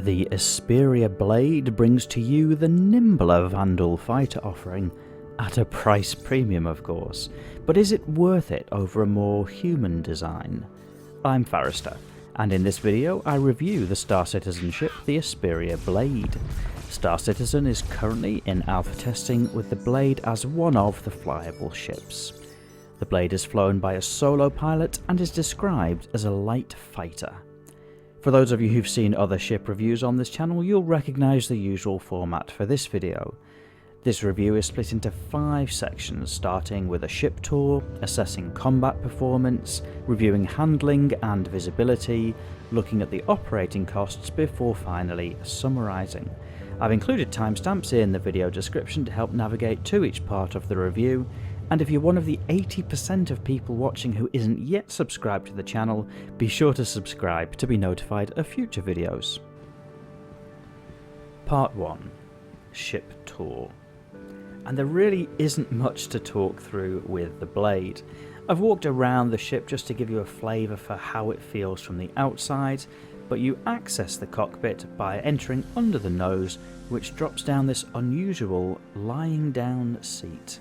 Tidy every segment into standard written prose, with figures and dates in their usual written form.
The Esperia Blade brings to you the nimbler Vanduul fighter offering, at a price premium of course, but is it worth it over a more human design? I'm Forrester, and in this video I review the Star Citizen ship, the Esperia Blade. Star Citizen is currently in alpha testing with the Blade as one of the flyable ships. The Blade is flown by a solo pilot and is described as a light fighter. For those of you who've seen other ship reviews on this channel, you'll recognise the usual format for this video. This review is split into 5 sections, starting with a ship tour, assessing combat performance, reviewing handling and visibility, looking at the operating costs before finally summarising. I've included timestamps in the video description to help navigate to each part of the review, and if you're one of the 80% of people watching who isn't yet subscribed to the channel, be sure to subscribe to be notified of future videos. Part 1. Ship Tour. And there really isn't much to talk through with the Blade. I've walked around the ship just to give you a flavour for how it feels from the outside, but you access the cockpit by entering under the nose, which drops down this unusual lying down seat.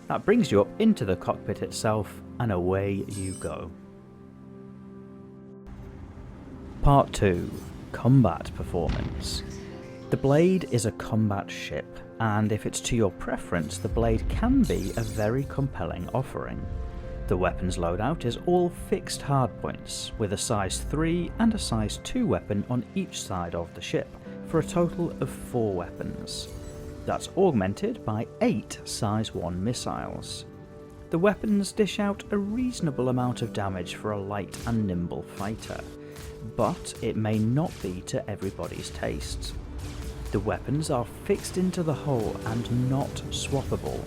That brings you up into the cockpit itself, and away you go. Part 2. Combat Performance. The Blade is a combat ship, and if it's to your preference, the Blade can be a very compelling offering. The weapons loadout is all fixed hardpoints, with a size 3 and a size 2 weapon on each side of the ship, for a total of 4 weapons. That's augmented by 8 size 1 missiles. The weapons dish out a reasonable amount of damage for a light and nimble fighter, but it may not be to everybody's taste. The weapons are fixed into the hull and not swappable,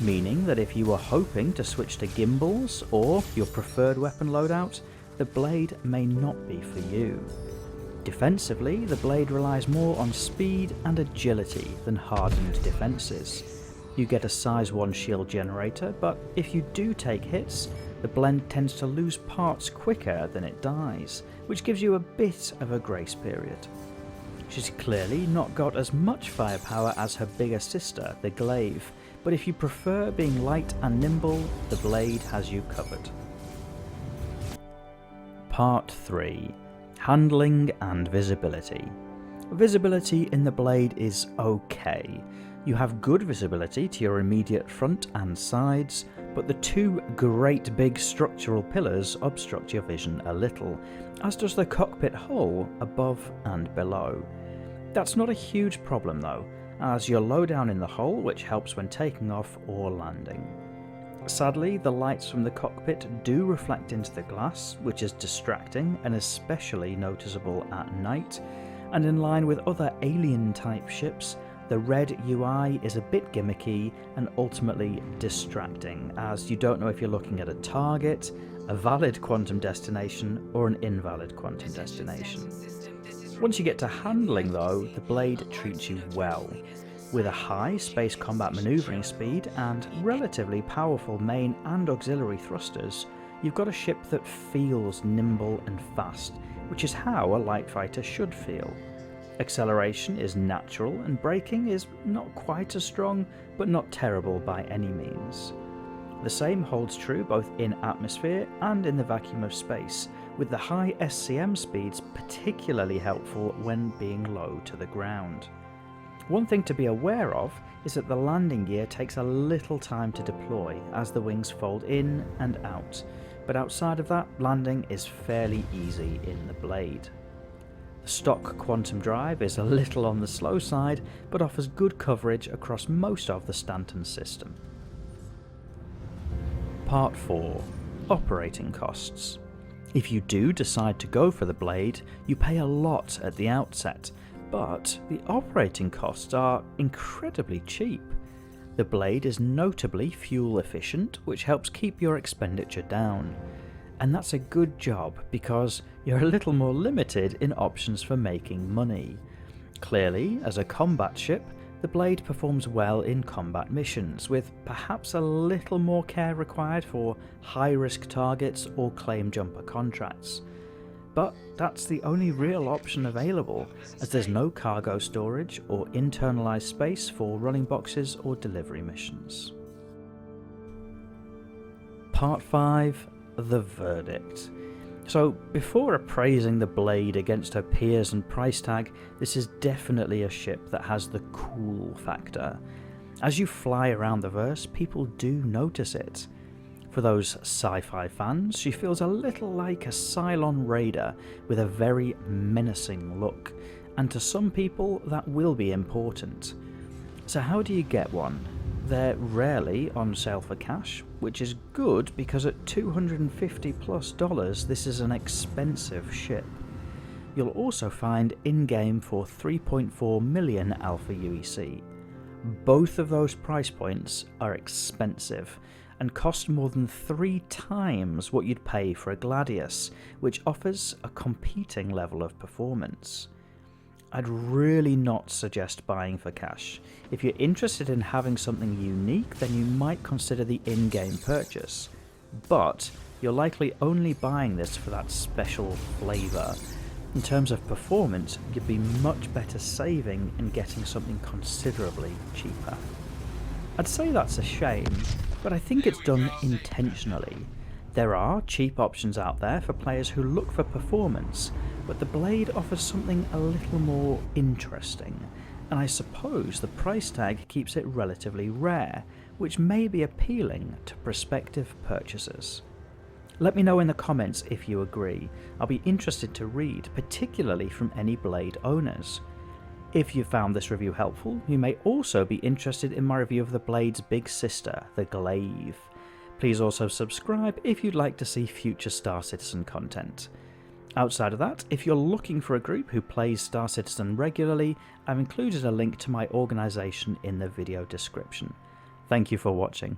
meaning that if you were hoping to switch to gimbals or your preferred weapon loadout, the Blade may not be for you. Defensively, the Blade relies more on speed and agility than hardened defences. You get a size 1 shield generator, but if you do take hits, the Blade tends to lose parts quicker than it dies, which gives you a bit of a grace period. She's clearly not got as much firepower as her bigger sister, the Glaive, but if you prefer being light and nimble, the Blade has you covered. Part 3. Handling and visibility. Visibility in the Blade is okay. You have good visibility to your immediate front and sides, but the 2 great big structural pillars obstruct your vision a little, as does the cockpit hull above and below. That's not a huge problem though, as you're low down in the hull, which helps when taking off or landing. Sadly, the lights from the cockpit do reflect into the glass, which is distracting and especially noticeable at night, and in line with other alien-type ships, the red UI is a bit gimmicky and ultimately distracting, as you don't know if you're looking at a target, a valid quantum destination, or an invalid quantum destination. Once you get to handling though, the Blade treats you well. With a high space combat manoeuvring speed and relatively powerful main and auxiliary thrusters, you've got a ship that feels nimble and fast, which is how a light fighter should feel. Acceleration is natural and braking is not quite as strong, but not terrible by any means. The same holds true both in atmosphere and in the vacuum of space, with the high SCM speeds particularly helpful when being low to the ground. One thing to be aware of is that the landing gear takes a little time to deploy as the wings fold in and out, but outside of that, landing is fairly easy in the Blade. The stock quantum drive is a little on the slow side, but offers good coverage across most of the Stanton system. Part 4. Operating costs. If you do decide to go for the Blade, you pay a lot at the outset, but the operating costs are incredibly cheap. The Blade is notably fuel efficient, which helps keep your expenditure down. And that's a good job because you're a little more limited in options for making money. Clearly, as a combat ship, the Blade performs well in combat missions, with perhaps a little more care required for high-risk targets or claim jumper contracts. but that's the only real option available, as there's no cargo storage or internalised space for running boxes or delivery missions. Part 5. The verdict. So, before appraising the Blade against her peers and price tag, this is definitely a ship that has the cool factor. As you fly around the verse, people do notice it. For those sci-fi fans, she feels a little like a Cylon raider with a very menacing look, and to some people that will be important. So how do you get one? They're rarely on sale for cash, which is good because at $250+ this is an expensive ship. You'll also find in-game for 3.4 million Alpha UEC. Both of those price points are expensive and cost more than 3 times what you'd pay for a Gladius, which offers a competing level of performance. I'd really not suggest buying for cash. If you're interested in having something unique, then you might consider the in-game purchase, but you're likely only buying this for that special flavour. In terms of performance, you'd be much better saving and getting something considerably cheaper. I'd say that's a shame, but I think it's done intentionally. There are cheap options out there for players who look for performance, but the Blade offers something a little more interesting, and I suppose the price tag keeps it relatively rare, which may be appealing to prospective purchasers. Let me know in the comments if you agree. I'll be interested to read, particularly from any Blade owners. If you found this review helpful, you may also be interested in my review of the Blade's big sister, the Glaive. Please also subscribe if you'd like to see future Star Citizen content. Outside of that, if you're looking for a group who plays Star Citizen regularly, I've included a link to my organisation in the video description. Thank you for watching.